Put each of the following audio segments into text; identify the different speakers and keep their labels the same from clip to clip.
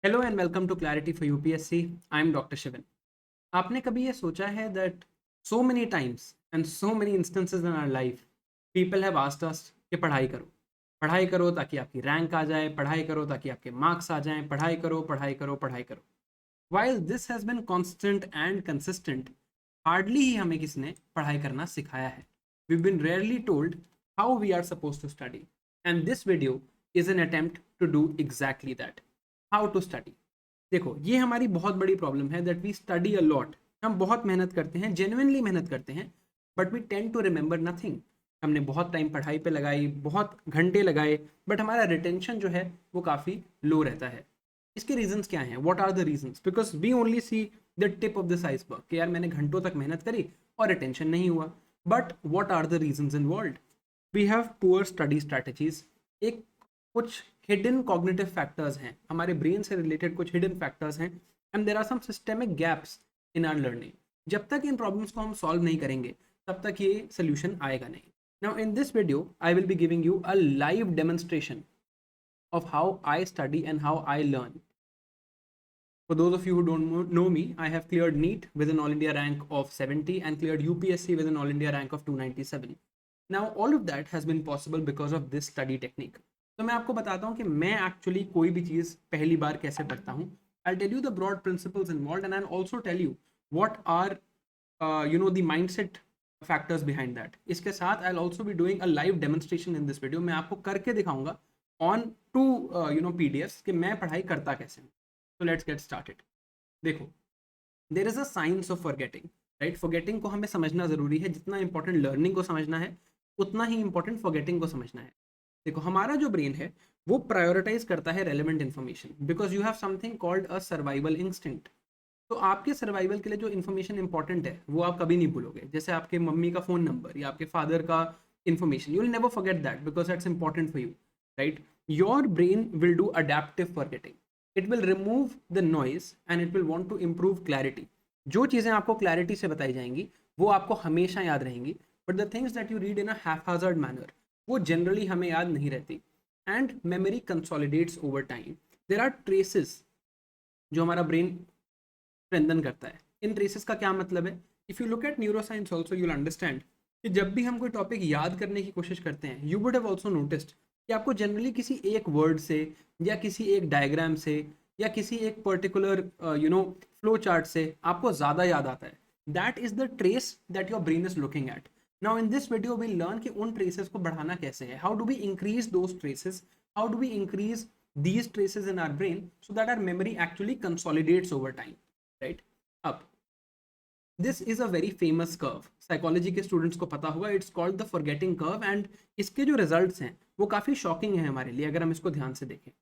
Speaker 1: Hello and welcome to clarity for UPSC. I am doctor Shivan. आपने कभी ये सोचा है that so many times and so many instances in our life people have asked us कि पढ़ाई करो ताकि आपकी रैंक आ जाए, पढ़ाई करो ताकि आपके मार्क्स आ जाएं, पढ़ाई करो पढ़ाई करो पढ़ाई करो। While this has been constant and consistent, hardly ही हमें किसी ने पढ़ाई करना सिखाया है। We been rarely told how we are suppose to study, and this video is an attempt to do exactly that, how to study. देखो, ये हमारी बहुत बड़ी प्रॉब्लम है that we study a lot. हम बहुत मेहनत करते हैं, जेन्युइनली मेहनत करते हैं, but we tend to remember nothing. हमने बहुत टाइम पढ़ाई पे लगाई, बहुत घंटे लगाए, बट हमारा रिटेंशन जो है वो काफ़ी लो रहता है। इसके रीजंस क्या हैं? What are the reasons? Because we only see the tip of this iceberg कि यार मैंने घंटों तक मेहनत करी और रिटेंशन नहीं हुआ। But what are the reasons involved? We have poor study strategies. एक कुछ हिडन कॉग्निटिव फैक्टर्स हैं, हमारे ब्रेन से रिलेटेड कुछ हिडन फैक्टर्स हैं, and there are some systemic gaps in our learning. जब तक इन प्रॉब्लम्स को हम सॉल्व नहीं करेंगे तब तक ये सोल्यूशन आएगा नहीं। Now in this video I will be giving you a live demonstration of how I study and how I learn. For those of you who don't know me, I have cleared NEET with an All India rank of 70 and cleared UPSC with an All India rank of 297. Now all of that has been possible because of this study technique. तो मैं आपको बताता हूँ कि मैं actually कोई भी चीज़ पहली बार कैसे पढ़ता हूँ. I'll tell you the broad principles involved, and I'll also tell you what are the mindset factors behind that. इसके साथ I'll also be doing a live demonstration in this video. मैं आपको करके दिखाऊंगा on two PDFs कि मैं पढ़ाई करता कैसे हूँ. So let's get started. देखो, देर is a science of forgetting, right? Forgetting को हमें समझना जरूरी है। जितना इंपॉर्टेंट लर्निंग को समझना है उतना ही इंपॉर्टेंट फॉरगेटिंग को समझना है। देखो, हमारा जो ब्रेन है वो प्रायोरिटाइज करता है relevant information, because you have something called a survival instinct. तो आपके सर्वाइवल के लिए जो इन्फॉर्मेशन इंपॉर्टेंट है वो आप कभी नहीं भूलोगे। जैसे आपके मम्मी का फ़ोन नंबर या आपके फादर का information, you will never forget that because that's important for you, right? Your brain will do adaptive forgetting. It will remove the noise and it will want to improve clarity. जो चीज़ें आपको clarity से बताई जाएंगी वो आपको हमेशा याद रहेंगी, but the things that you read in a haphazard manner वो जनरली हमें याद नहीं रहती। And memory consolidates over time. There are traces जो हमारा ब्रेन स्ट्रेंथन करता है। इन ट्रेसेस का क्या मतलब है? If you look at neuro science also you will understand कि जब भी हम कोई टॉपिक याद करने की कोशिश करते हैं, you would have also noticed कि आपको जनरली किसी एक वर्ड से या किसी एक डायग्राम से या किसी एक पर्टिकुलर फ्लो चार्ट से आपको ज़्यादा याद आता है। That is the trace that your brain is looking at. Now in this video we learn कि उन ट्रेसेस को बढ़ाना कैसे है। How do we increase those traces? How do we increase these traces in our brain so that our memory actually consolidates over time, right? अब this is a very famous curve, psychology के students को पता होगा, it's called the forgetting curve. And इसके जो results हैं वो काफ़ी शॉकिंग है हमारे लिए अगर हम इसको ध्यान से देखें।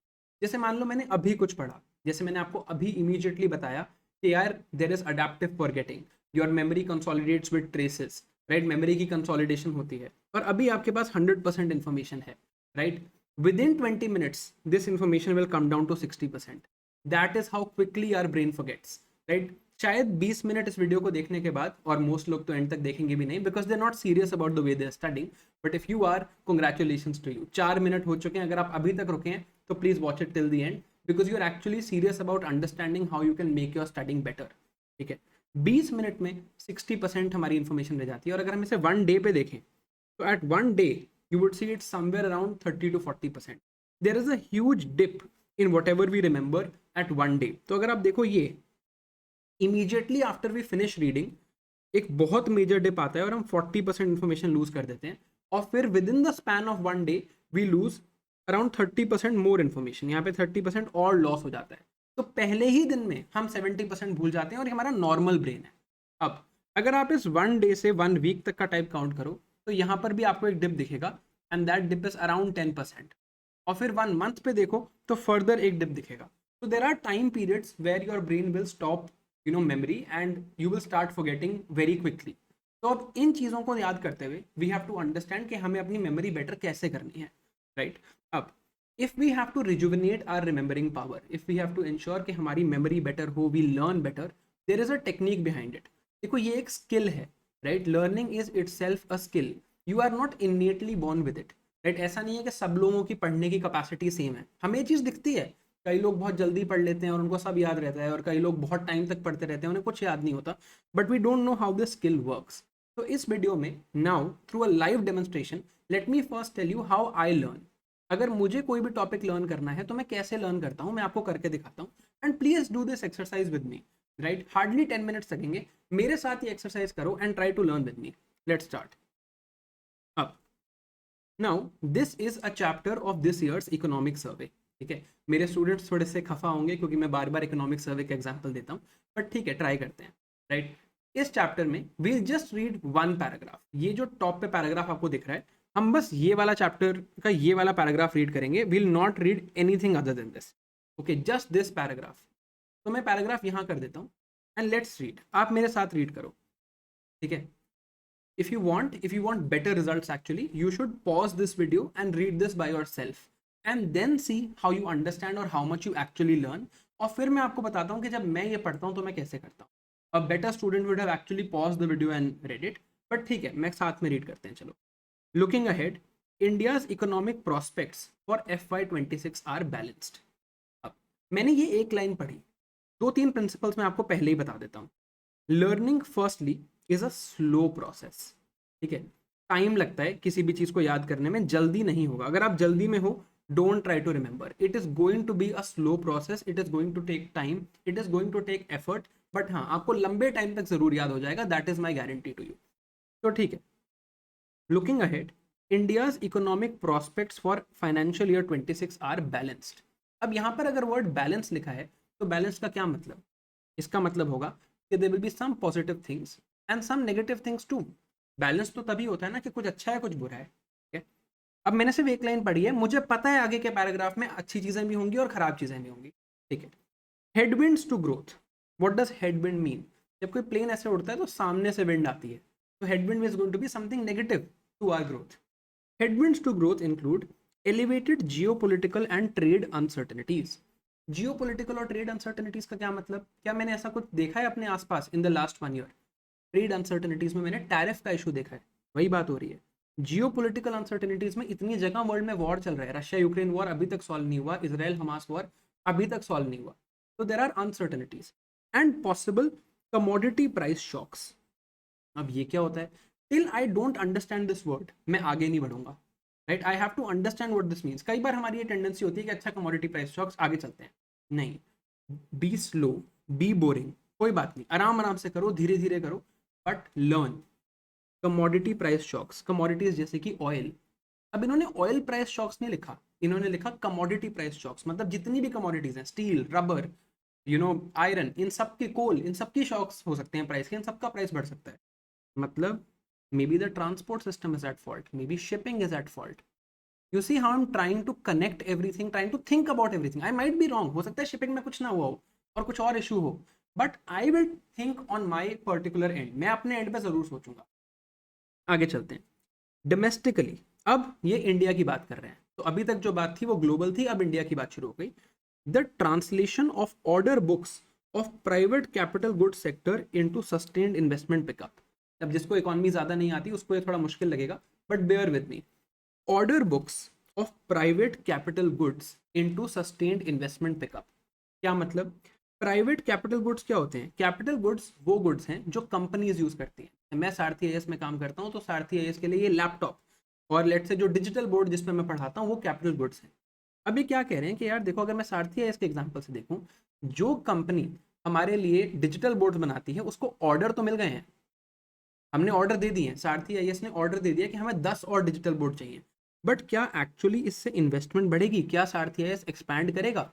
Speaker 1: जैसे मान लो मैंने अभी कुछ पढ़ा, जैसे मैंने आपको अभी इमीडिएटली बताया कि यार there is adaptive forgetting, your memory consolidates with traces, right? Memory की कंसोलिडेशन होती है और अभी आपके पास 100% इन्फॉर्मेशन है, right? Within 20 minutes, this information will come down to 60%. That is how quickly our brain forgets, right? शायद 20 मिनट इस video को देखने के बाद, और मोस्ट लोग तो एंड तक देखेंगे भी नहीं because they are not serious about the way they are studying, but if you are, congratulations to you. 4 minute हो चुके हैं, अगर आप अभी तक रुके हैं तो please watch it till the end because you are actually serious about understanding how you can make your studying better, ठीक है? 20 मिनट में 60% हमारी इन्फॉर्मेशन रह जाती है, और अगर हम इसे 1 डे पे देखें तो at 1 day you would see it somewhere around 30 to 40%. There is a huge dip in whatever we remember at 1 day. तो अगर आप देखो ये immediately after we finish reading एक बहुत मेजर डिप आता है और हम 40% इन्फॉर्मेशन लूज कर देते हैं, और फिर within the span of 1 day we lose around 30% more information. यहाँ पे 30% और लॉस हो जाता है। तो पहले ही दिन में हम 70% भूल जाते हैं और हमारा नॉर्मल ब्रेन है। अब अगर आप इस 1 डे से 1 वीक तक का टाइप काउंट करो तो यहाँ पर भी आपको एक डिप दिखेगा, and that dip is around 10%। और फिर 1 मंथ पे देखो तो फर्दर एक डिप दिखेगा। तो there are time periods where your brain will stop memory and you will start forgetting very quickly. तो अब इन चीज़ों को याद करते हुए वी हैव टू अंडरस्टैंड कि हमें अपनी मेमोरी बेटर कैसे करनी है, राइट? अब if we have to rejuvenate our remembering power, if we have to ensure कि हमारी मेमोरी बेटर हो, we learn better, there is a technique behind it. देखो, ये एक स्किल है, right? Learning is itself a skill. You are not innately born with it, right? ऐसा नहीं है कि सब लोगों की पढ़ने की कैपेसिटी सेम है। हमें ये चीज़ दिखती है कई लोग बहुत जल्दी पढ़ लेते हैं और उनको सब याद रहता है, और कई लोग बहुत टाइम तक पढ़ते रहते हैं, उन्हें कुछ याद नहीं होता, but we don't know how this skill works. तो इस वीडियो में now through a live demonstration let me first tell you how I learn. अगर मुझे कोई भी टॉपिक लर्न करना है तो मैं कैसे लर्न करता हूँ, मैं आपको करके दिखाता हूँ। And please do this exercise with me, right? Hardly 10 minutes लगेंगे, मेरे साथ ये एक्सरसाइज करो and try to learn with me. Let's start. अब now this is a chapter of this year's economic survey. ठीक है, मेरे स्टूडेंट्स थोड़े से खफा होंगे क्योंकि मैं बार बार इकोनॉमिक सर्वे का एग्जांपल देता हूँ, बट ठीक है, ट्राई करते हैं, राइट? इस चैप्टर में we just read one paragraph. ये जो टॉप पे पैराग्राफ आपको दिख रहा है, हम बस ये वाला चैप्टर का ये वाला पैराग्राफ रीड करेंगे, will not read anything other than this. Okay, just this paragraph. तो मैं पैराग्राफ यहाँ कर देता हूँ एंड लेट्स रीड। आप मेरे साथ रीड करो, ठीक है? If you want better results, actually you should pause this video and read this by yourself and then see how you understand or how much you actually learn। और फिर मैं आपको बताता हूँ कि जब मैं ये पढ़ता हूँ तो मैं कैसे करता हूँ। A better student would have actually paused the video and read it, but ठीक है, मैं साथ में रीड करते हैं, चलो। Looking ahead, India's economic prospects for FY26 are balanced। अब मैंने ये एक लाइन पढ़ी, दो तीन प्रिंसिपल्स मैं आपको पहले ही बता देता हूँ। Learning firstly is a slow process. ठीक है, टाइम लगता है किसी भी चीज को याद करने में, जल्दी नहीं होगा। अगर आप जल्दी में हो, don't try to remember, it is going to be a slow process, it is going to take time, it is going to take effort, but हाँ, आपको लंबे टाइम तक जरूर याद हो जाएगा, that is my guarantee to you. तो ठीक है, looking ahead, India's economic prospects for financial year 26 are balanced. अब यहाँ पर अगर वर्ड बैलेंस लिखा है तो बैलेंस का क्या मतलब? इसका मतलब होगा कि there will be some positive things and some negative things too. Balance तो तभी होता है ना कि कुछ अच्छा है कुछ बुरा है। ठीक है, अब मैंने सिर्फ एक लाइन पढ़ी है, मुझे पता है आगे के पैराग्राफ में अच्छी चीजें भी होंगी और खराब चीजें भी होंगी। ठीक है, headwinds to growth. What does headwind mean? जब कोई प्लेन ऐसे उड़ता है तो सामने से विंड आती है, तो headwind is going to be something negative to our growth. Headwinds to growth include elevated geopolitical and trade uncertainties. Geopolitical और ट्रेड अनसर्टेनिटीज का क्या मतलब? क्या मैंने ऐसा कुछ देखा है अपने आसपास in the last 1 year? Trade uncertainties में मैंने टैरिफ का इशू देखा है, वही बात हो रही है। जियोपॉलिटिकल अनसर्टेनिटीज में इतनी जगह वर्ल्ड में वॉर चल रहा है, रशिया यूक्रेन वॉर अभी तक सॉल्व नहीं हुआ, इसराइल हमास वॉर अभी तक सॉल्व नहीं हुआ, तो there are uncertainties and possible commodity price shocks. अब ये क्या होता है? Till I don't understand this word मैं आगे नहीं बढ़ूंगा, right? I have to understand what this means. कई बार हमारी ये टेंडेंसी होती है कि अच्छा कमोडिटी प्राइस शॉक्स, आगे चलते हैं। नहीं, बी स्लो, बी बोरिंग, कोई बात नहीं, आराम आराम से करो, धीरे धीरे करो, but learn. Commodity price shocks, commodities जैसे कि ऑयल। अब इन्होंने ऑयल प्राइस शॉक्स नहीं लिखा, इन्होंने लिखा कमोडिटी प्राइस शॉक्स। मतलब जितनी भी कमोडिटीज हैं, स्टील, रबर, आयरन, इन सब के, कोल, इन सब की शॉक्स हो सकते हैं प्राइस के, इन सबका प्राइस बढ़ सकता है। मतलब maybe the transport system is at fault, maybe shipping is at fault. You see how I am trying to connect everything, trying to think about everything. I might be wrong, हो सकता है shipping में कुछ ना हुआ हो और कुछ और इशू हो, but I will think on my particular and, मैं अपने एंड पे जरूर सोचूंगा। आगे चलते हैं, डोमेस्टिकली। अब ये इंडिया की बात कर रहे हैं, तो अभी तक जो बात थी वो ग्लोबल थी, अब इंडिया की बात शुरू हो गई। The translation of order books of private capital good sector into sustained investment pickup. अब जिसको इकोनॉमी ज्यादा नहीं आती उसको ये थोड़ा मुश्किल लगेगा, but bear with me. Order books of private capital goods into sustained investment pickup. क्या मतलब? प्राइवेट कैपिटल गुड्स क्या होते हैं? कैपिटल गुड्स वो गुड्स हैं जो कंपनीज यूज करती हैं। मैं सारथी आईएएस में काम करता हूँ, तो सारथी आईएएस के लिए ये लैपटॉप और लेट से जो डिजिटल बोर्ड जिसमें मैं पढ़ाता हूँ वो कैपिटल गुड्स हैं। अभी क्या कह रहे हैं कि यार देखो, अगर मैं सारथी आईएएस के एग्जांपल से देखूं, जो कंपनी हमारे लिए डिजिटल बोर्ड बनाती है उसको ऑर्डर तो मिल गए हैं, हमने ऑर्डर दे दिए हैं, सारथी आईएएस ने ऑर्डर दे दिया कि हमें 10 और डिजिटल बोर्ड चाहिए, बट क्या एक्चुअली इससे इन्वेस्टमेंट बढ़ेगी? क्या सारथी आईएएस एक्सपैंड करेगा?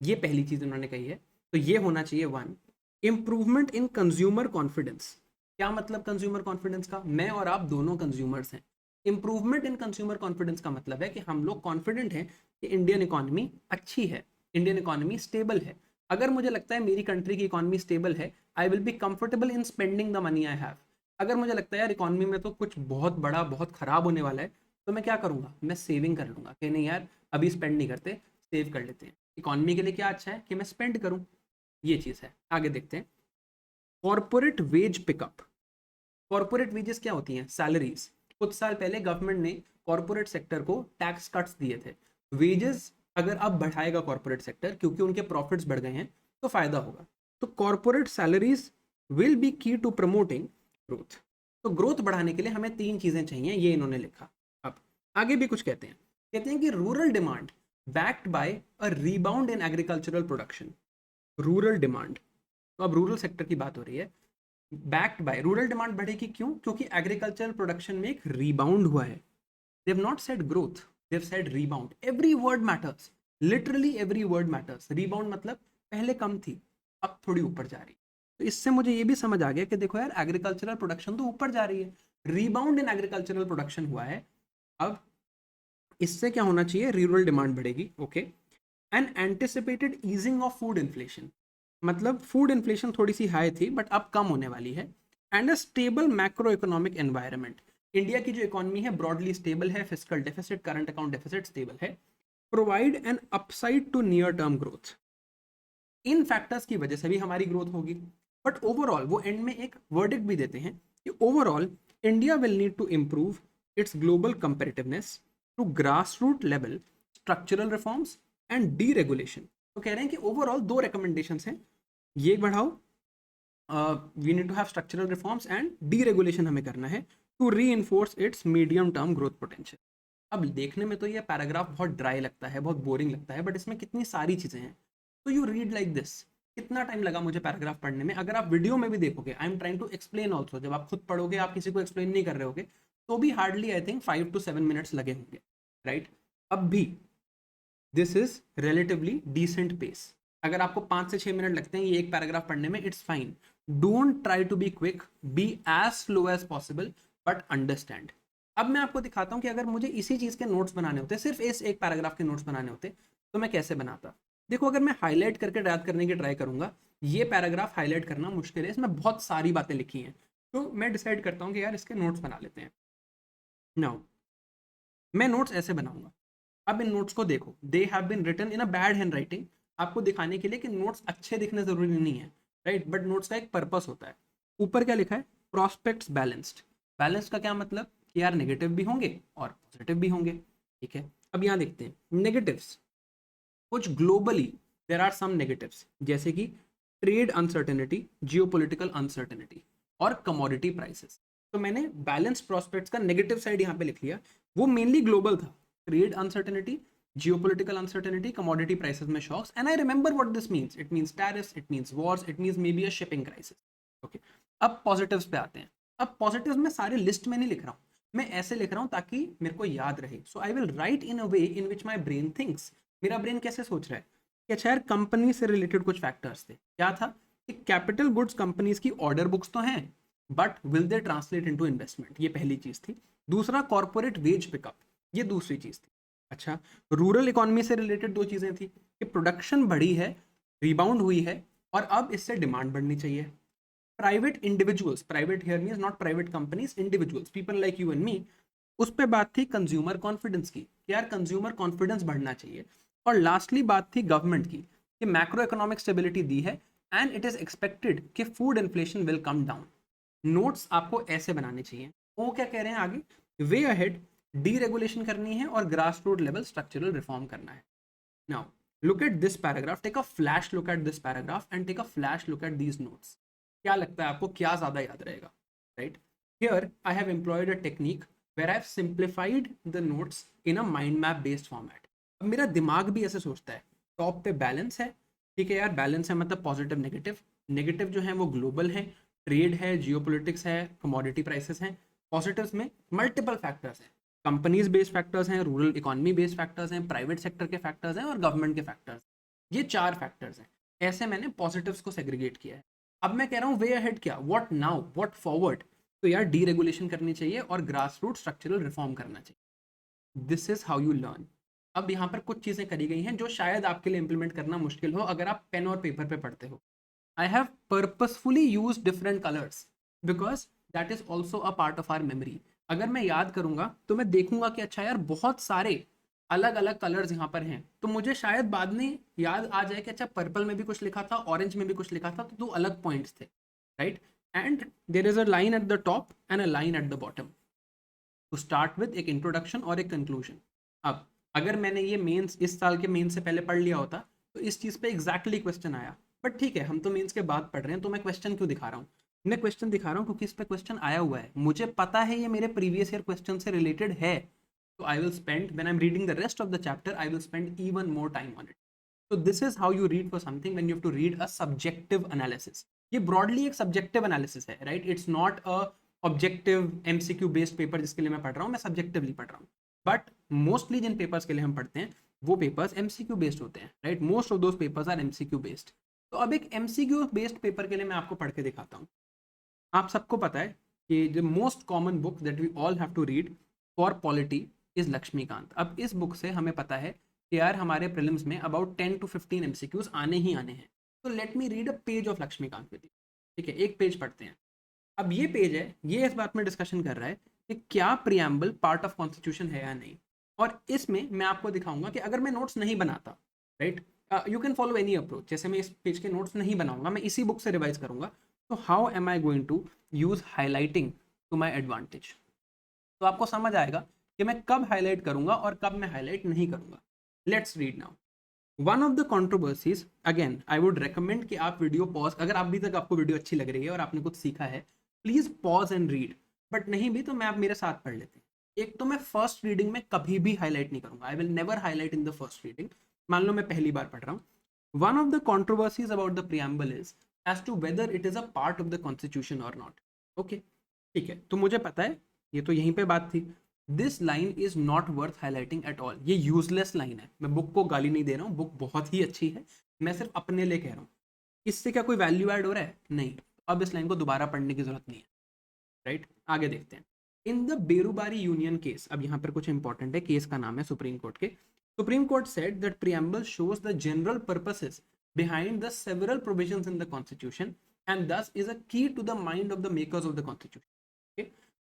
Speaker 1: ये पहली चीज उन्होंने कही है। तो ये होना चाहिए 1, इंप्रूवमेंट इन कंज्यूमर कॉन्फिडेंस। क्या मतलब कंज्यूमर कॉन्फिडेंस का? मैं और आप दोनों कंज्यूमर्स हैं। इंप्रूवमेंट इन कंज्यूमर कॉन्फिडेंस का मतलब है कि हम लोग कॉन्फिडेंट हैं कि इंडियन इकोनॉमी अच्छी है, इंडियन इकोनॉमी स्टेबल है। अगर मुझे लगता है मेरी कंट्री की इकोनॉमी स्टेबल है, I will be comfortable in spending the money I have. अगर मुझे लगता है यार इकोनॉमी में तो कुछ बहुत बड़ा, बहुत खराब होने वाला है, तो मैं क्या करूंगा? मैं सेविंग कर लूंगा कि नहीं यार, अभी स्पेंड नहीं करते, सेव कर लेते हैं। इकोनॉमी के लिए क्या अच्छा है कि मैं स्पेंड करूं, ये चीज है। आगे देखते हैं, corporate wage pickup. Corporate wages क्या होती हैं? सैलरीज। कुछ साल पहले गवर्नमेंट ने कॉर्पोरेट सेक्टर को टैक्स कट्स दिए थे, वेजेस अगर अब बढ़ाएगा कॉर्पोरेट सेक्टर क्योंकि उनके प्रॉफिट्स बढ़ गए हैं तो फायदा होगा। तो कॉर्पोरेट सैलरीज विल बी की टू प्रमोटिंग ग्रोथ। तो ग्रोथ बढ़ाने के लिए हमें 3 चीजें चाहिए, ये इन्होंने लिखा। अब आगे भी कुछ कहते हैं कि rural demand backed by a rebound in agricultural production. Rural demand, तो अब रूरल सेक्टर की बात हो रही है। बैक्ड बाय, रूरल डिमांड बढ़ेगी क्यों? क्योंकि एग्रीकल्चरल प्रोडक्शन में एक रीबाउंड हुआ है। They have not said growth, they have said rebound. Every word matters, literally every word matters. Rebound मतलब पहले कम थी, अब थोड़ी ऊपर जा रही। तो इससे मुझे ये भी समझ आ गया कि देखो यार, एग्रीकल्चरल प्रोडक्शन तो ऊपर जा रही है, रीबाउंड इन एग्रीकल्चरल प्रोडक्शन हुआ है। अब इससे क्या होना चाहिए? रूरल डिमांड बढ़ेगी। Okay. And anticipated easing of food inflation, मतलब फूड इन्फ्लेशन थोड़ी सी हाई थी बट अब कम होने वाली है। And a stable macro economic environment, India की जो इकोनॉमी है ब्रॉडली स्टेबल है, fiscal deficit, current account deficit stable है। Provide an upside to near term growth, इन फैक्टर्स की वजह से भी हमारी ग्रोथ होगी। बट ओवरऑल वो एंड में एक वर्डिक्ट भी देते हैं कि overall India will need to improve its global comparativeness through grass root level structural reforms and deregulation. तो कह रहे हैं कि ओवरऑल 2 रिकमेंडेशन हैं, ये बढ़ाओ, we need to have structural reforms and deregulation हमें करना है to reinforce its medium term growth potential. अब देखने में तो ये पैराग्राफ बहुत ड्राई लगता है, बहुत बोरिंग लगता है, बट इसमें कितनी सारी चीज़ें हैं। तो यू रीड लाइक दिस। कितना टाइम लगा मुझे पैराग्राफ पढ़ने में? अगर आप वीडियो में भी देखोगे, I am trying to explain also, जब आप खुद पढ़ोगे, आप किसी को एक्सप्लेन नहीं कर रहे होगे, तो भी hardly I think 5 to 7 minutes लगे होंगे, राइट? अब भी this is relatively decent pace. अगर आपको 5 से 6 मिनट लगते हैं ये एक पैराग्राफ पढ़ने में, it's fine. Don't try to be quick, be as slow as possible, but understand. अब मैं आपको दिखाता हूं कि अगर मुझे इसी चीज के नोट्स बनाने होते, सिर्फ इस एक पैराग्राफ के नोट्स बनाने होते, तो मैं कैसे बनाता। देखो, अगर मैं हाईलाइट करके याद करने की ट्राई करूंगा, ये पैराग्राफ हाईलाइट करना मुश्किल है, इसमें बहुत सारी बातें लिखी हैं। तो मैं डिसाइड करता हूँ कि यार इसके नोट्स बना लेते हैं। नाउ मैं नोट्स ऐसे बनाऊंगा। अब इन नोट्स को देखो, they have been written in a bad handwriting, आपको दिखाने के लिए कि नोट्स अच्छे दिखने जरूरी नहीं है, राइट? बट नोट्स का एक पर्पस होता है। ऊपर क्या लिखा है? Prospects balanced. बैलेंस्ड का क्या मतलब? कि यार नेगेटिव भी होंगे और पॉजिटिव भी होंगे, ठीक है? अब यहाँ देखते हैं नेगेटिव्स। कुछ globally there are some negatives, जैसे कि ट्रेड अनसर्टेनिटी, जियोपॉलिटिकल अनसर्टेनिटी और कमोडिटी प्राइसेस। तो मैंने बैलेंस प्रोस्पेक्ट्स का नेगेटिव साइड यहाँ पे लिख लिया, वो मेनली ग्लोबल था। Trade uncertainty, geopolitical uncertainty, commodity prices में shocks, and I remember what this means. It means tariffs, it means wars, it means maybe a shipping crisis. Okay. अब positives पे आते हैं। अब positives में सारे लिस्ट में नहीं लिख रहा हूँ, मैं ऐसे लिख रहा हूँ ताकि मेरे को याद रहे। So I will write in a way in which my brain thinks. मेरा ब्रेन कैसे सोच रहा है कि अच्छा यार, कंपनी से रिलेटेड कुछ फैक्टर्स थे। क्या था? कि कैपिटल गुड्स कंपनीज की ऑर्डर बुक्स तो हैं, but will they translate into investment, ये पहली चीज थी। दूसरा, कॉर्पोरेट वेज पिकअप, ये दूसरी चीज थी। अच्छा, रूरल इकोनॉमी से रिलेटेड 2 चीजें थी कि प्रोडक्शन बढ़ी है, रिबाउंड हुई है, और अब इससे डिमांड बढ़नी चाहिए। Private individuals, private here means not private companies, individuals, people like you and me, उस पे बात थी कंज्यूमर कॉन्फिडेंस की, कि यार कंज्यूमर कॉन्फिडेंस बढ़ना चाहिए। और लास्टली बात थी गवर्नमेंट की, कि मैक्रो इकोनॉमिक स्टेबिलिटी दी है एंड इट इज एक्सपेक्टेड कि food inflation will come down. Notes आपको ऐसे बनाने चाहिए। वो क्या कह रहे हैं आगे? वे अहेड डीरेगुलेशन करनी है और grass root level structural reform करना है। Now look at this paragraph, take a flash look at this paragraph and take a flash look at these notes. क्या लगता है आपको, क्या ज्यादा याद रहेगा? Right, here I have employed a technique where I have simplified the notes in a mind map based format. अब मेरा दिमाग भी ऐसे सोचता है। टॉप पे बैलेंस है, ठीक है यार, बैलेंस है मतलब पॉजिटिव नेगेटिव। नेगेटिव जो है वो ग्लोबल है, ट्रेड है, जियोपॉलिटिक्स है, कमोडिटी प्राइसेस हैं। पॉजिटिव्स में मल्टीपल फैक्टर्स हैं, कंपनीज बेस्ड फैक्टर्स हैं, रूरल इकोनॉमी बेस्ड फैक्टर्स हैं, प्राइवेट सेक्टर के फैक्टर्स हैं और गवर्नमेंट के फैक्टर्स। ये 4 फैक्टर्स हैं। ऐसे मैंने पॉजिटिव्स को सेग्रीगेट किया है। अब मैं कह रहा हूँ वे अहेड क्या, व्हाट नाउ, व्हाट फॉरवर्ड। तो यार डीरेगुलेशन करनी चाहिए और ग्रास रूट स्ट्रक्चरल रिफॉर्म करना चाहिए। This is how you learn. अब यहाँ पर कुछ चीजें करी गई हैं जो शायद आपके लिए इंप्लीमेंट करना मुश्किल हो अगर आप पेन और पेपर पे पढ़ते हो। I have purposefully used different colors because that is also a part of our memory. अगर मैं याद करूंगा तो मैं देखूंगा कि अच्छा यार, बहुत सारे अलग अलग कलर्स यहाँ पर हैं, तो मुझे शायद बाद में याद आ जाए कि अच्छा पर्पल में भी कुछ लिखा था, ऑरेंज में भी कुछ लिखा था, तो 2 अलग पॉइंट्स थे, right? And there is a line at the top and a line at the bottom to start with, एक इंट्रोडक्शन और एक कंक्लूजन। अब अगर मैंने ये मेंस इस साल के मेंस से पहले पढ़ लिया होता तो इस चीज़ पे एग्जैक्टली क्वेश्चन आया। बट ठीक है, हम तो मेंस के बाद पढ़ रहे हैं, तो मैं क्वेश्चन क्यों दिखा रहा हूँ? मैं क्वेश्चन दिखा रहा हूँ क्योंकि इस पे क्वेश्चन आया हुआ है, मुझे पता है ये मेरे प्रीवियस ईयर क्वेश्चन से रिलेटेड है। तो I will spend, when I am reading the rest of the chapter, I will spend even more time on it. तो this is how you read for something when you have to read a subjective analysis. ये broadly एक subjective analysis है, right? It's not a objective MCQ based paper जिसके लिए मैं पढ़ रहा हूँ, मैं सब्जेक्टिवली पढ़ रहा हूँ। बट मोस्टली जिन पेपर्स के लिए हम पढ़ते हैं वो पेपर्स एमसीक्यू बेस्ड होते हैं, right? Most of those papers are MCQ based. तो अब एक एमसीक्यू बेस्ड पेपर के लिए मैं आपको पढ़ के दिखाता हूँ। आप सबको पता है कि the most common book that we all have to read for polity is Laxmikanth. अब इस बुक से हमें पता है कि यार हमारे प्रीलिम्स में अबाउट 10 to 15 एमसीक्यूज आने ही आने हैं। तो let me read a page of Laxmikanth with you. ठीक है, एक पेज पढ़ते हैं। अब ये पेज है, ये इस बात में डिस्कशन कर रहा है कि क्या प्रियम्बल पार्ट ऑफ कॉन्स्टिट्यूशन है या नहीं। और इसमें मैं आपको दिखाऊंगा कि अगर मैं नोट्स नहीं बनाता, right, you can follow any approach, जैसे मैं इस पेज के नोट्स नहीं बनाऊंगा, मैं इसी बुक से रिवाइज करूंगा, तो how am I going to use highlighting to my advantage. तो आपको समझ आएगा कि मैं कब हाईलाइट करूंगा और कब मैं हाईलाइट नहीं करूंगा। Let's read now. One of the controversies, again I would recommend कि आप वीडियो पॉज, अगर अभी तक आपको वीडियो अच्छी लग रही है और आपने कुछ सीखा है, please pause and read. But नहीं भी तो मैं आप मेरे साथ पढ़ लेते हैं। एक तो मैं फर्स्ट रीडिंग में कभी भी हाईलाइट नहीं करूंगा, I will never highlight in the first reading. मान लो मैं पहली बार पढ़ रहा हूँ। One of the controversies about the preamble is as to whether it is a part of the constitution और नॉट। ओके, ठीक है, तो मुझे पता है, ये तो यहीं पे बात थी। This line is not worth highlighting at all. ये यूजलेस लाइन है। मैं बुक को गाली नहीं दे रहा हूँ, बुक बहुत ही अच्छी है, मैं सिर्फ अपने लिए कह रहा हूँ। इससे क्या कोई वैल्यू ऐड हो रहा है? नहीं। अब इस लाइन को दोबारा पढ़ने की जरूरत नहीं है, राइट? आगे देखते हैं। In the Berubari union case, अब यहाँ पर कुछ इंपॉर्टेंट है, केस का नाम है सुप्रीम कोर्ट के। Supreme court said that preamble shows the general purposes behind the several provisions in the constitution and thus is a key to the mind of the makers of the constitution. Okay?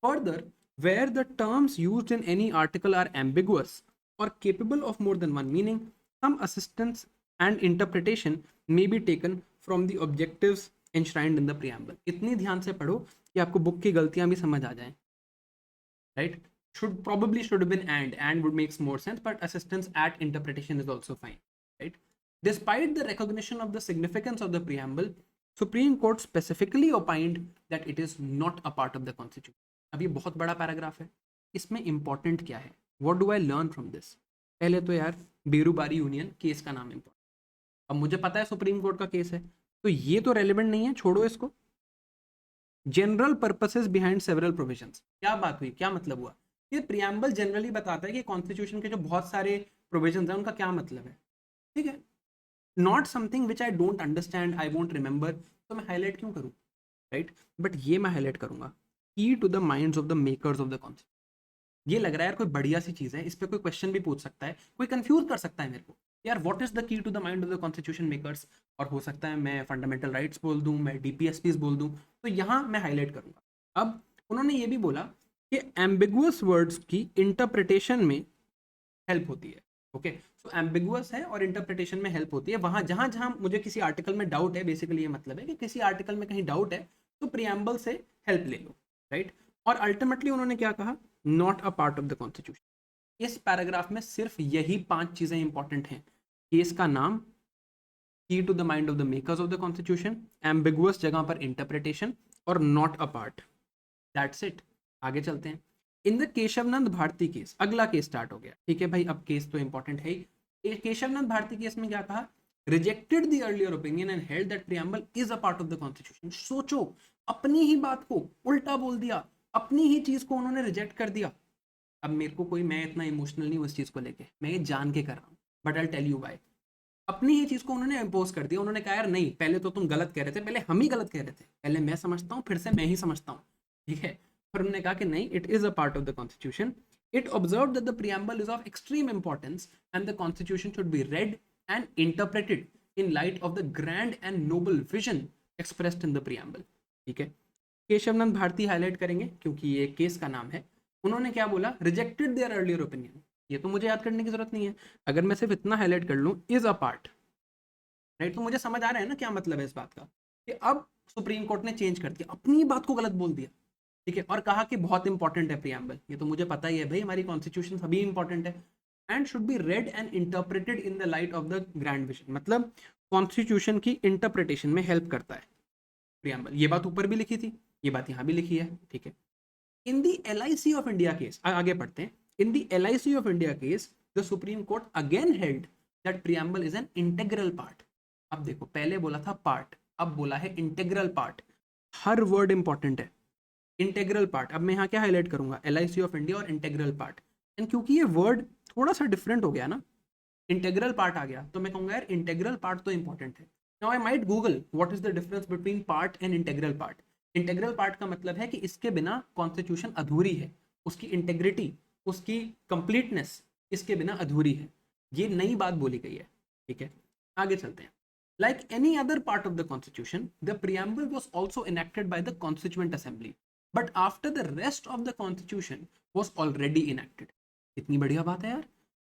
Speaker 1: Further, where the terms used in any article are ambiguous or capable of more than one meaning, some assistance and interpretation may be taken from the objectives enshrined in the preamble. इतनी ध्यान से पढ़ो कि आपको book की गलतियां भी समझ आ जाएं, right? Should have been and would makes more sense, but assistance at interpretation is also fine, right? Despite the recognition of the significance of the preamble, Supreme Court specifically opined that it is not a part of the Constitution. अब ये बहुत बड़ा paragraph है, इसमें important क्या है? What do I learn from this? पहले तो यार बेरुबारी यूनियन केस का नाम इंपॉर्टेंट। अब मुझे पता है सुप्रीम कोर्ट का केस है, तो ये तो रेलिवेंट नहीं है, छोड़ो इसको। General purposes behind several provisions, क्या बात हुई, क्या मतलब हुआ? ये प्रियम्बल जनरली बताता है कि कॉन्स्टिट्यूशन के जो बहुत सारे प्रोविजंस हैं उनका क्या मतलब है, ठीक है? Not something which I don't understand, I won't remember, तो मैं हाईलाइट क्यों करूँ, राइट? बट ये मैं हाईलाइट करूंगा, key to the minds of the makers of the constitution. ये लग रहा है यार कोई बढ़िया सी चीज है, इस पर कोई क्वेश्चन भी पूछ सकता है, कोई कंफ्यूज कर सकता है मेरे को, यार what is the key to the mind of the constitution makers. और हो सकता है मैं फंडामेंटल राइट्स बोल दूं, मैं डीपीएसपीस बोल दूं, तो यहाँ मैं हाईलाइट करूंगा। अब उन्होंने ये भी बोला कि एम्बिगुअस वर्ड्स की इंटरप्रिटेशन में हेल्प होती है। ओके, सो एम्बिगुअस है और इंटरप्रिटेशन में हेल्प होती है। वहां जहां जहां मुझे किसी आर्टिकल में डाउट है, बेसिकली ये मतलब है कि किसी आर्टिकल में कहीं डाउट है तो प्रियम्बल से हेल्प ले लो, राइट? और अल्टीमेटली उन्होंने क्या कहा? Not a part of the constitution. इस पैराग्राफ में सिर्फ यही 5 चीजें इंपॉर्टेंट हैं। केस का नाम, key to the mind of the makers of the constitution, ambiguous जगह पर इंटरप्रिटेशन, और not a part. That's it. आगे चलते हैं। In the Kesavananda Bharati case, अगला केस स्टार्ट हो गया। ठीक है भाई, अब केस तो इंपॉर्टेंट है ही। केशवनंद भारती केस में क्या कहा? Rejected the earlier opinion and held that preamble is a part of the constitution. सोचो, अपनी ही बात को उल्टा बोल दिया, अपनी ही चीज को उन्होंने रिजेक्ट कर दिया। अब मेरे को कोई, मैं इतना इमोशनल नहीं हूँ इस चीज को लेके, मैं ये जान के कर रहा हूँ, but I tell you why. अपनी ही चीज को उन्होंने इम्पोज कर दिया। उन्होंने कहा यार नहीं, पहले तो तुम गलत कह रहे थे, पहले हम ही गलत कह रहे थे, पहले मैं समझता हूँ, फिर से मैं ही समझता हूँ, ठीक है? पर उन्होंने कहा कि नहीं, it is a part of the constitution. It observe that the preamble is of extreme importance and the constitution should be read and interpreted in light of the grand and noble vision expressed in the preamble. ठीक है, केशवनंद Bharti highlight करेंगे क्योंकि ये case का नाम है। उन्होंने क्या बोला? Rejected their earlier opinion. ये तो मुझे याद करने की जरूरत नहीं है, अगर मैं सिर्फ इतना हाईलाइट कर लूँ, इज अ पार्ट, राइट? तो मुझे समझ आ रहा है ना क्या मतलब है इस बात का, कि अब सुप्रीम कोर्ट ने चेंज कर दिया, अपनी बात को गलत बोल दिया, ठीक है? और कहा कि बहुत इंपॉर्टेंट है प्रियम्बल। ये तो मुझे पता ही है भाई, हमारी कॉन्स्टिट्यूशन सभी इंपॉर्टेंट है। And should be read and interpreted in the light of the grand vision, मतलब कॉन्स्टिट्यूशन की इंटरप्रिटेशन में हेल्प करता है प्रियम्बल। ये बात ऊपर भी लिखी थी, ये बात यहाँ भी लिखी है, ठीक है। इन दी LIC ऑफ इंडिया केस, आगे पढ़ते हैं। इन दी LIC of India case the supreme court again held that preamble is an integral part. अब देखो, पहले बोला था पार्ट, अब बोला है इंटेग्रल पार्ट। हर वर्ड इंपॉर्टेंट है। इंटेग्रल पार्ट, अब मैं यहाँ क्या हाईलाइट करूंगा, LIC ऑफ इंडिया और इंटेग्रल पार्ट। एंड क्योंकि ये वर्ड थोड़ा सा डिफरेंट हो गया ना, इंटेग्रल पार्ट आ गया, तो मैं कहूंगा यार इंटेग्रल पार्ट तो इंपॉर्टेंट है। Now I might Google what is the difference between part and integral part. Integral part का मतलब है कि इसके बिना कॉन्स्टिट्यूशन अधूरी है, उसकी इंटेग्रिटी, उसकी कंप्लीटनेस इसके बिना अधूरी है। ये नई बात बोली गई है, ठीक है। आगे चलते हैं। Like any other part of the constitution, the preamble was also enacted by the constituent assembly, but after the rest of the constitution was already enacted. इतनी बढ़िया बात है यार,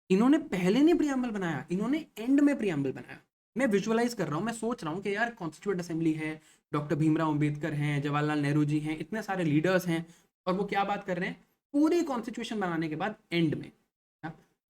Speaker 1: इन्होंने पहले नहीं प्रियम्बल बनाया, इन्होंने एंड में प्रियम्बल बनाया। मैं विजुअलाइज कर रहा हूँ, मैं सोच रहा हूँ कि यार कॉन्स्टिट्यूएंट असेंबली है, डॉक्टर भीमराव अंबेडकर हैं, जवाहरलाल नेहरू जी हैं, इतने सारे लीडर्स हैं, और वो क्या बात कर रहे हैं, पूरी कॉन्स्टिट्यूशन बनाने के बाद एंड में।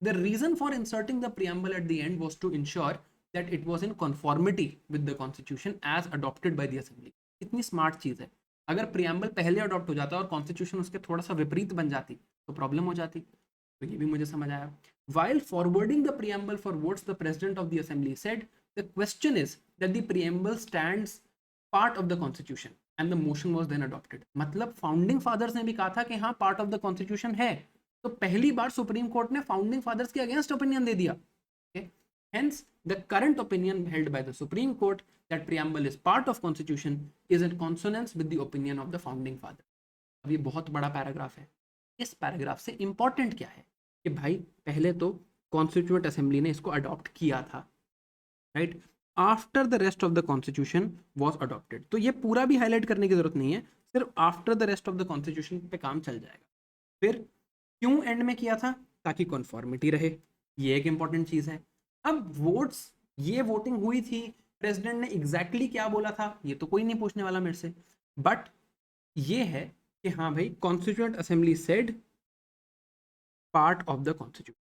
Speaker 1: The reason for inserting the preamble at the end was to ensure that it was in conformity with the constitution as adopted by the assembly। इतनी स्मार्ट चीज है। अगर प्रियम्बल पहले अडॉप्ट हो जाता और कॉन्स्टिट्यूशन उसके थोड़ा सा विपरीत बन जाती तो प्रॉब्लम हो जाती। तो ये भी मुझे समझ आया। While forwarding the preamble for votes, the president of the assembly said the question is that the preamble stands part of the constitution and the motion was then adopted। मतलब फाउंडिंग फादर्स ने भी कहा था कि हाँ part of the constitution है, तो पहली बार सुप्रीम कोर्ट ने फाउंडिंग फादर्स के अगेंस्ट ओपिनियन दे दिया। Hence, the current opinion held by the Supreme Court that preamble is part of Constitution is in consonance with the opinion of the founding father। अब ये बहुत बड़ा paragraph है। इस पैराग्राफ से इंपॉर्टेंट क्या है कि भाई पहले तो कॉन्स्टिट्यूएंट असेंबली ने इसको अडॉप्ट किया था, right, after the rest of the constitution was adopted. तो ये पूरा भी हाईलाइट करने की जरूरत नहीं है, सिर्फ after the rest of the constitution पे काम चल जाएगा। फिर क्यों एंड में किया था, ताकि कॉन्फॉर्मिटी रहे, ये एक इंपॉर्टेंट चीज है। अब वोट्स, ये वोटिंग हुई थी, प्रेसिडेंट ने एग्जैक्टली क्या बोला था ये तो कोई नहीं पूछने वाला मेरे से, बट ये है कि हाँ भाई constituent assembly said part of the constitution,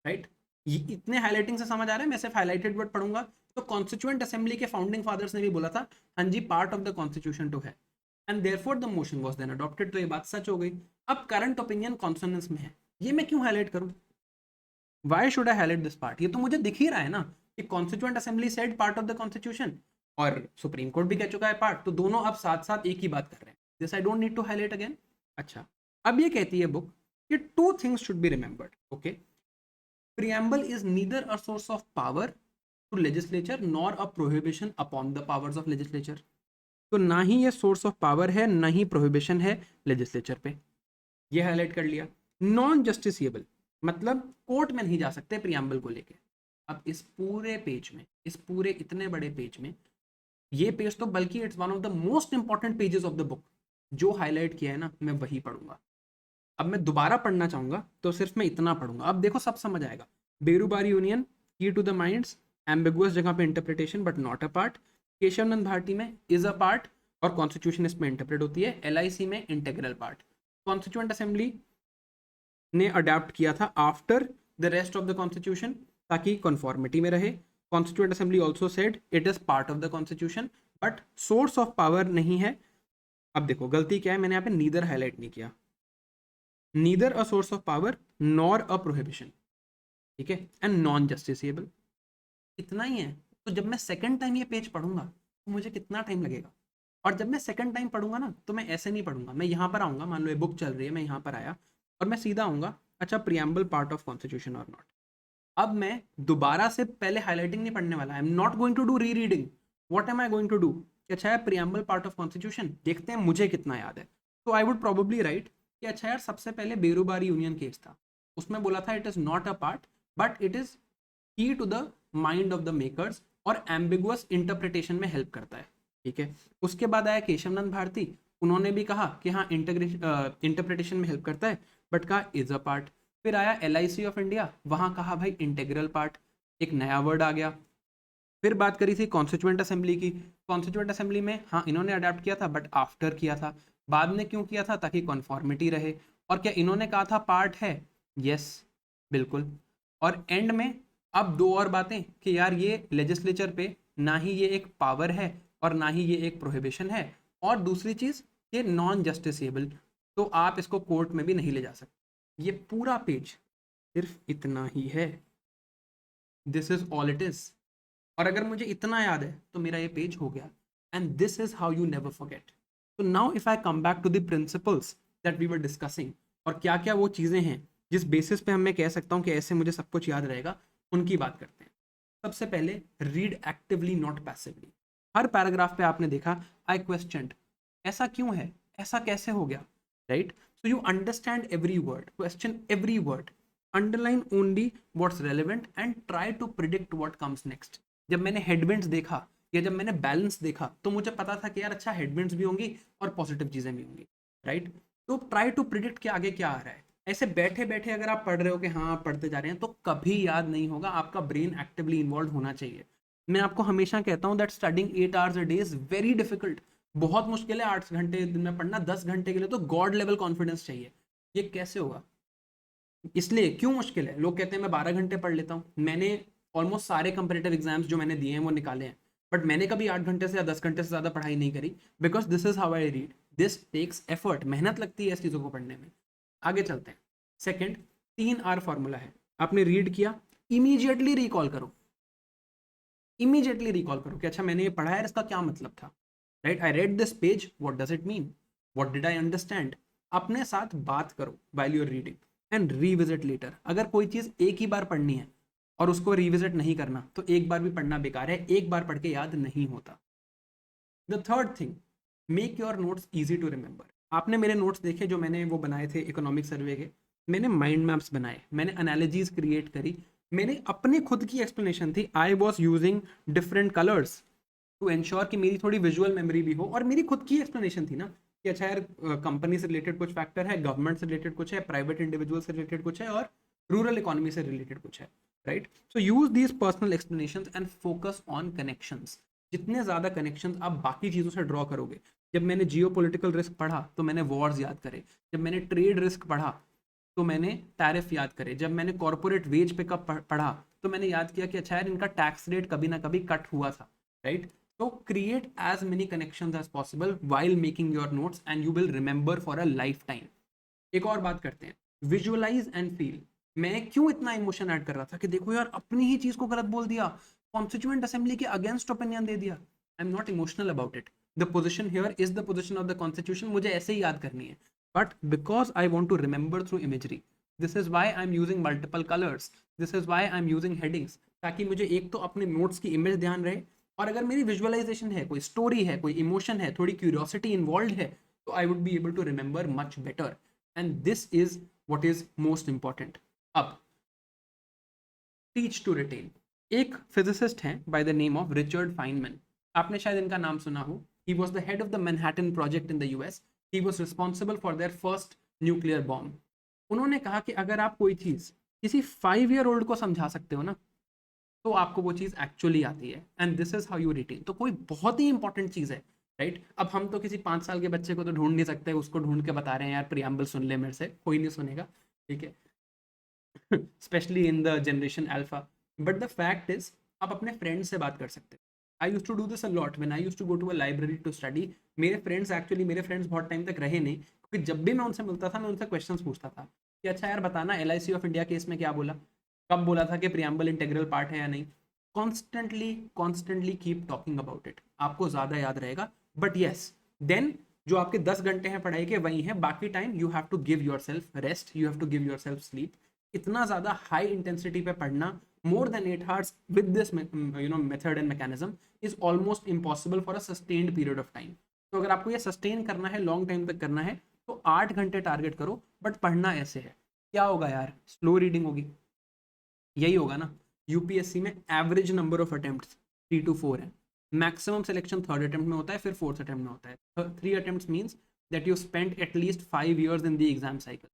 Speaker 1: right. ये इतने हाईलाइटिंग से समझ आ रहा है, मैं सिर्फ हाईलाइटेड वर्ड पढ़ूंगा। तो कॉन्स्टिट्यूएंट असेंबली के फाउंडिंग फादर्स ने भी बोला था हाँ जी पार्ट ऑफ द कॉन्स्टिट्यूशन तो है, and therefore the motion was then adopted. तो ये बात सच हो गई। अब करंट ओपिनियन कॉन्सोनेंस में है, ये मैं क्यों हाईलाइट करूं, Why should I highlight this part? ये तो मुझे दिख ही रहा है ना कि constituent assembly said part of the constitution और सुप्रीम कोर्ट भी कह चुका है पार्ट, तो दोनों अब साथ साथ एक ही बात कर रहे हैं। This I don't need to highlight again. अच्छा, अब ये कहती है बुक कि two things should be remembered. Okay, preamble is neither a source of power to legislature nor a prohibition upon the powers of legislature. तो ना ही ये source of power है, ना ही प्रोहिबिशन है लेजिस्लेचर पे, ये हाईलाइट कर लिया। नॉन जस्टिसिएबल, मतलब कोर्ट में नहीं जा सकते प्रियम्बल को लेके। अब इस पूरे पेज में, इस पूरे इतने बड़े पेज में, ये पेज तो बल्कि it's one of the most important pages of the book. जो हाईलाइट किया है ना मैं वही पढ़ूंगा। अब मैं दोबारा पढ़ना चाहूंगा तो सिर्फ मैं इतना पढ़ूंगा। अब देखो सब समझ आएगा। Berubari union, key to the minds, ambiguous जगह पे interpretation but not a part. Keshavananda Bharati में इज अ पार्ट और कॉन्स्टिट्यूशन इसमें इंटरप्रेट होती है। LIC में इंटेग्रल पार्ट। कॉन्स्टिट्यूएंट असेंबली ने अडॉप्ट किया था after the rest of the constitution ताकि कॉन्फॉर्मिटी में रहे। Constituent assembly also said it is part of the constitution but source of power नहीं है। अब देखो गलती क्या है, मैंने यहाँ पे नीदर हाईलाइट नहीं किया, neither a source of power nor a prohibition, ठीक है, एंड नॉन जस्टिसिएबल। इतना ही है। तो जब मैं सेकंड टाइम ये पेज पढ़ूंगा तो मुझे कितना टाइम लगेगा, और जब मैं सेकंड टाइम पढ़ूंगा ना तो मैं ऐसे नहीं पढ़ूंगा, मैं यहाँ पर आऊंगा, मान लो ये बुक चल रही है, मैं यहाँ पर आया और मैं सीधा आऊंगा अच्छा प्रियम्बल पार्ट ऑफ कॉन्स्टिट्यूशन और नॉट। अब मैं दोबारा से पहले हाईलाइटिंग नहीं पढ़ने वाला, I am not going to do rereading. What am I going to do, अच्छा है प्रियम्बल पार्ट ऑफ कॉन्स्टिट्यूशन, देखते हैं मुझे कितना याद है। तो आई वुड प्रोबेबली राइट कि अच्छा यार सबसे पहले बेरूबारी यूनियन केस था, उसमें बोला था it is not a part but it is key to the mind of the makers और एम्बिगुअस इंटरप्रिटेशन में हेल्प करता है, ठीक है। उसके बाद आया केशवनंद भारती, उन्होंने भी कहा कि हाँ इंटरप्रिटेशन में हेल्प करता है बट कहा इज अ पार्ट। फिर आया LIC ऑफ इंडिया, वहां कहा भाई इंटेग्रल पार्ट, एक नया वर्ड आ गया। फिर बात करी थी कॉन्स्टिट्यूएंट असेंबली की, कॉन्स्टिट्यूएंट असेंबली में हाँ इन्होंने अडॉप्ट किया था बट आफ्टर किया था। बाद में क्यों किया था, ताकि कॉन्फॉर्मिटी रहे। और क्या इन्होंने कहा था पार्ट है, यस, बिल्कुल। और एंड में अब दो और बातें कि यार ये लेजिस्लेचर पे ना ही ये एक पावर है और ना ही ये एक प्रोहिबिशन है, और दूसरी चीज ये नॉन जस्टिसेबल, तो आप इसको कोर्ट में भी नहीं ले जा सकते। ये पूरा पेज सिर्फ इतना ही है, this is all it is. और अगर मुझे इतना याद है तो मेरा ये पेज हो गया, and this is how you never forget. तो now if I come back to the principles that we were discussing, और क्या क्या वो चीज़ें हैं जिस बेसिस पे मैं कह सकता हूँ कि ऐसे मुझे सब कुछ याद रहेगा, उनकी बात करते हैं। सबसे पहले, read actively not passively. Her paragraph पे आपने देखा आई क्वेश्चनड, ऐसा क्यों है, ऐसा कैसे हो गया, right? So you understand every word, question every word, underline only what's relevant and try to predict what comes next. जब मैंने हेडविंड्स देखा या जब मैंने बैलेंस देखा तो मुझे पता था कि यार अच्छा हेडविंड्स भी होंगी और पॉजिटिव चीजें भी होंगी, राइट? तो ट्राई टू प्रिडिक्ट कि आगे क्या आ रहा है। ऐसे बैठे बैठे अगर आप पढ़ रहे हो कि हाँ आप पढ़ते जा रहे हैं तो कभी याद नहीं होगा, आपका ब्रेन एक्टिवली इन्वॉल्व होना चाहिए। मैं आपको हमेशा कहता हूँ that studying 8 hours a day is very difficult. बहुत मुश्किल है 8 घंटे दिन में पढ़ना, 10 घंटे के लिए तो गॉड लेवल कॉन्फिडेंस चाहिए। ये कैसे होगा? इसलिए क्यों मुश्किल है? लोग कहते हैं मैं 12 घंटे पढ़ लेता हूँ, मैंने ऑलमोस्ट सारे कंपेटिटिव एग्जाम्स जो मैंने दिए हैं वो निकाले हैं, बट मैंने कभी 8 घंटे से या 10 घंटे से ज़्यादा पढ़ाई नहीं करी, because this is how I read. This takes effort, मेहनत लगती है इस चीज़ों को पढ़ने में। आगे चलते हैं। सेकेंड, 3R फॉर्मूला है। आपने रीड किया, इमीजिएटली रिकॉल करो, इमीजिएटली रिकॉल करो कि अच्छा मैंने ये पढ़ा है, इसका क्या मतलब था, right? I read this page, what does it mean, what did I understand. अपने साथ बात करो while you are reading and revisit later. अगर कोई चीज़ एक ही बार पढ़नी है और उसको रिविजिट नहीं करना तो एक बार भी पढ़ना बेकार है, एक बार पढ़ के याद नहीं होता। The third thing, make your notes easy to remember. आपने मेरे नोट्स देखे जो मैंने वो बनाए थे इकोनॉमिक सर्वे के, मैंने माइंड मैप्स बनाए, मैंने एनालॉजीज क्रिएट करी, मैंने अपने खुद की एक्सप्लेनेशन थी, I was using different colours to ensure कि मेरी थोड़ी विजुअल मेमोरी भी हो, और मेरी खुद की एक्सप्लेनेशन थी ना कि अच्छा यार कंपनी से रिलेटेड कुछ फैक्टर है, गवर्नमेंट से रिलेटेड कुछ है, प्राइवेट इंडिविजुअल से रिलेटेड कुछ है, और रूरल इकोनॉमी से रिलेटेड कुछ है, right? So use these personal explanation and focus on connections. जितने ज़्यादा कनेक्शंस आप बाकी चीज़ों से ड्रॉ करोगे, जब मैंने जियो पोलिटिकल रिस्क पढ़ा तो मैंने वॉर्स याद करे, जब मैंने ट्रेड रिस्क पढ़ा तो मैंने टैरिफ याद करे, जब मैंने कॉर्पोरेट वेज पिकअप पढ़ा तो मैंने याद किया कि अच्छा यार इनका टैक्स रेट कभी ना कभी कट हुआ था, right? So create as many connections as possible while making your notes and you will remember for a lifetime. एक और बात करते हैं, विजुअलाइज एंड फील। मैं क्यों इतना इमोशन ऐड कर रहा था कि देखो यार अपनी ही चीज को गलत बोल दिया, कॉन्स्टिट्यूएंट असेंबली के अगेंस्ट ओपिनियन दे दिया। I am not emotional about it, the position here is the position of the constitution, मुझे ऐसे ही याद करनी है, but because I want to remember through imagery, this is why I am using multiple colours, this is why I am using headings, ताकि मुझे एक तो अपने नोट्स की इमेज ध्यान रहे, और अगर मेरी विजुअलाइजेशन है, कोई स्टोरी है, कोई इमोशन है, थोड़ी क्यूरियोसिटी इन्वॉल्व है, तो I would be able to remember much better, and this is what is most important. अब टीच टू रिटेन। एक फिजिसिस्ट हैं by the name of Richard Feynman, आपने शायद इनका नाम सुना हो। He was the head of the Manhattan project in the US, he was responsible for their first nuclear bomb. उन्होंने कहा कि अगर आप कोई चीज़ किसी 5 ईयर ओल्ड को समझा सकते हो ना, तो आपको वो चीज़ एक्चुअली आती है, and this is how you retain. तो कोई बहुत ही इंपॉर्टेंट चीज़ है, राइट? अब हम तो किसी 5 साल के बच्चे को तो ढूंढ नहीं सकते, उसको ढूंढ के बता रहे हैं यार प्रियम्बल सुन ले मेरे से, कोई नहीं सुनेगा, ठीक है? Specially in the generation alpha. But the fact is आप अपने फ्रेंड से बात कर सकते हो। I use to do this a lot when I use to go to a library to study. मेरे फ्रेंड्स, एक्चुअली मेरे फ्रेंड्स बहुत टाइम तक रहे नहीं, क्योंकि जब भी मैं उनसे मिलता था मैं उनसे क्वेश्चंस पूछता था कि अच्छा यार बताना LIC ऑफ इंडिया केस में क्या बोला, कब बोला था कि प्रियम्बल इंटीग्रल पार्ट है या नहीं। Constantly constantly keep talking about it, आपको ज़्यादा याद रहेगा। बट येस, देन जो आपके 10 घंटे हैं पढ़ाई के वही हैं, बाकी time you have to give yourself rest, you have to give yourself sleep. इतना ज़्यादा हाई इंटेंसिटी पे पढ़ना more than 8 hours with this method and mechanism is almost impossible for a sustained period of time. तो अगर आपको ये sustain करना है, लॉन्ग टाइम तक करना है, तो 8 घंटे टारगेट करो, बट पढ़ना ऐसे है। क्या होगा यार? स्लो रीडिंग होगी, यही होगा ना। यूपीएससी में average number of attempts 3 to 4 है, मैक्सिमम सिलेक्शन थर्ड अटेम्प्ट में होता है, फिर फोर्थ अटेम्प्ट में होता है। 3 attempts means that you spend at least 5 years in the exam cycle.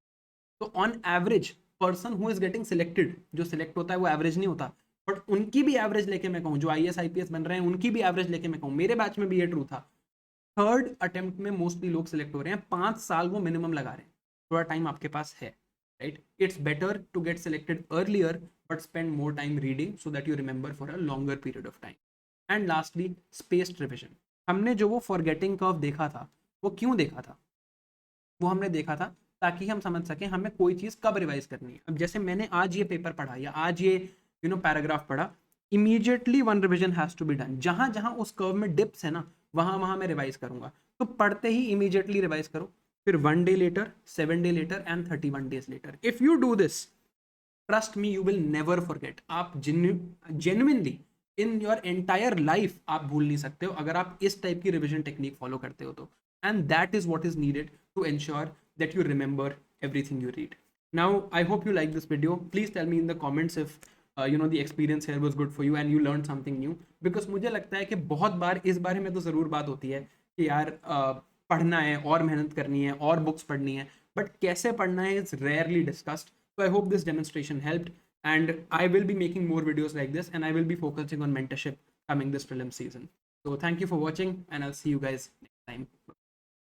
Speaker 1: तो on average person who is getting selected, जो सिलेक्ट होता है वो एवरेज नहीं होता, बट उनकी भी एवरेज लेके मैं कहूँ, जो IAS IPS बन रहे हैं उनकी भी एवरेज लेके मैं कहूँ, मेरे बैच में भी ये ट्रू था, थर्ड अटेम्प्ट में मोस्टली लोग सिलेक्ट हो रहे हैं। 5 साल वो मिनिमम लगा रहे हैं, थोड़ा टाइम आपके पास है। right? It's better to get selected earlier but spend more time reading so that you remember for a longer period of time. And lastly, spaced revision. हमने जो वो forgetting curve देखा था, वो क्यों देखा था? वो हमने देखा था ताकि हम समझ सकें हमें कोई चीज़ कब रिवाइज करनी है. अब जैसे मैंने आज ये पेपर पढ़ा या आज ये पैराग्राफ पढ़ा, immediately one revision has to be done. जहाँ जहाँ उस कर्व में डिप्स है ना, वहाँ वहाँ मैं रिवाइज करूँगा. तो पढ़ते ही इमीडिएटली रिवाइज करो, फिर 1 day later, 7 day later and 31 days later. If you do this, trust me, you will never forget. आप genuinely in your entire life आप भूल नहीं सकते हो अगर आप इस टाइप की रिविजन टेक्निक फॉलो करते हो तो. And that is what is needed to ensure that you remember everything you read. Now, I hope you like this video. Please tell me in the comments if the experience here was good for you and you learned something new. Because मुझे लगता है कि बहुत बार इस बारे में तो ज़रूर बात होती है कि यार पढ़ना है और मेहनत करनी है और बुक्स पढ़नी है, बट कैसे पढ़ना है is rarely discussed. So I hope this demonstration helped, and I will be making more videos like this, and I will be focusing on mentorship coming this film season. So thank you for watching, and I'll see you guys next time.